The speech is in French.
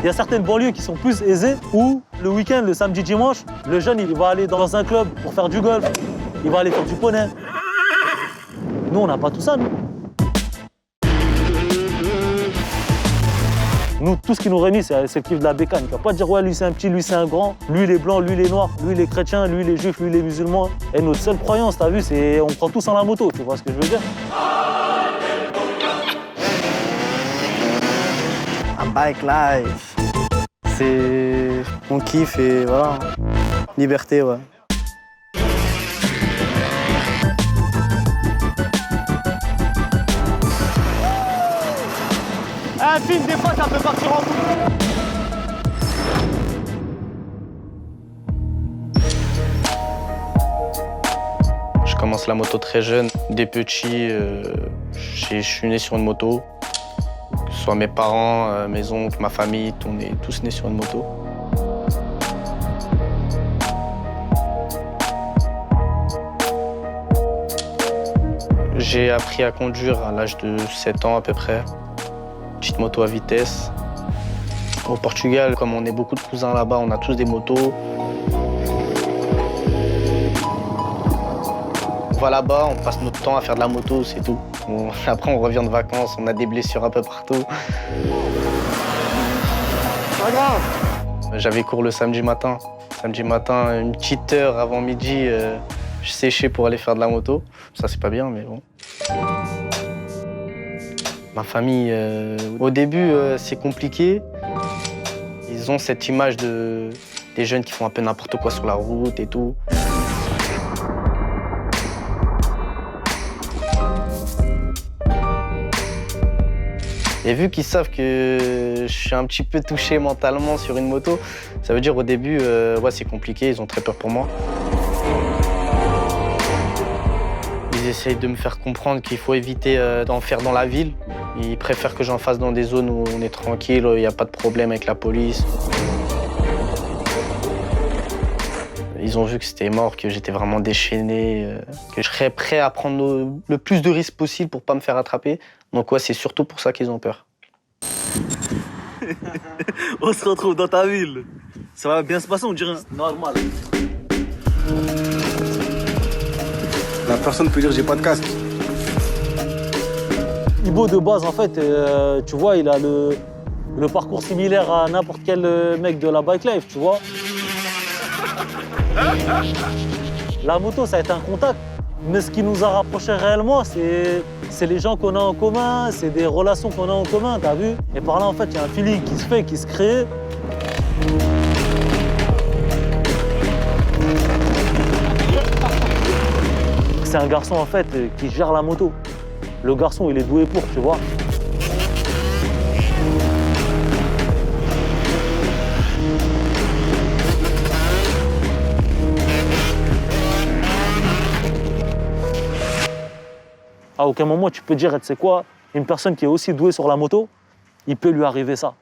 y a certaines banlieues qui sont plus aisées où le week-end, le samedi, dimanche, le jeune il va aller dans un club pour faire du golf, il va aller faire du poney. Nous, on n'a pas tout ça, nous. Nous, tout ce qui nous réunit, c'est le kiff de la bécane. Tu vas pas dire, ouais, lui c'est un petit, lui c'est un grand, lui il est blanc, lui il est noir, lui il est chrétien, lui il est juif, lui il est musulman. Et notre seule croyance, t'as vu, c'est on prend tous en la moto, tu vois ce que je veux dire? Un bike life, c'est mon kiff et voilà, liberté, ouais. Un film, des fois, ça peut partir en couille. Je commence la moto très jeune. Dès petit, je suis né sur une moto. Que ce soit mes parents, mes oncles, ma famille, on est tous nés sur une moto. J'ai appris à conduire à l'âge de 7 ans à peu près. Petite moto à vitesse. Au Portugal, comme on est beaucoup de cousins là-bas, on a tous des motos. On va là-bas, on passe notre temps à faire de la moto, c'est tout. Après, on revient de vacances, on a des blessures un peu partout. Pas grave. J'avais cours le samedi matin. Samedi matin, une petite heure avant midi, je séchais pour aller faire de la moto. Ça, c'est pas bien, mais bon. Ma famille, au début, c'est compliqué. Ils ont cette image des jeunes qui font un peu n'importe quoi sur la route et tout. Et vu qu'ils savent que je suis un petit peu touché mentalement sur une moto, ça veut dire au début, ouais, c'est compliqué, ils ont très peur pour moi. Ils essayent de me faire comprendre qu'il faut éviter d'en faire dans la ville. Ils préfèrent que j'en fasse dans des zones où on est tranquille, il n'y a pas de problème avec la police. Ils ont vu que c'était mort, que j'étais vraiment déchaîné, que je serais prêt à prendre le plus de risques possible pour ne pas me faire attraper. Donc ouais, c'est surtout pour ça qu'ils ont peur. On se retrouve dans ta ville. Ça va bien se passer, on dirait normal. La personne peut dire j'ai pas de casque. Ibo de base, en fait, tu vois, il a le parcours similaire à n'importe quel mec de la bike life, tu vois. La moto, ça a été un contact. Mais ce qui nous a rapprochés réellement, c'est les gens qu'on a en commun, c'est des relations qu'on a en commun, t'as vu? Et par là, en fait, il y a un feeling qui se fait, qui se crée. C'est un garçon, en fait, qui gère la moto. Le garçon, il est doué pour, tu vois. À aucun moment, tu peux dire, tu sais quoi, une personne qui est aussi douée sur la moto, il peut lui arriver ça.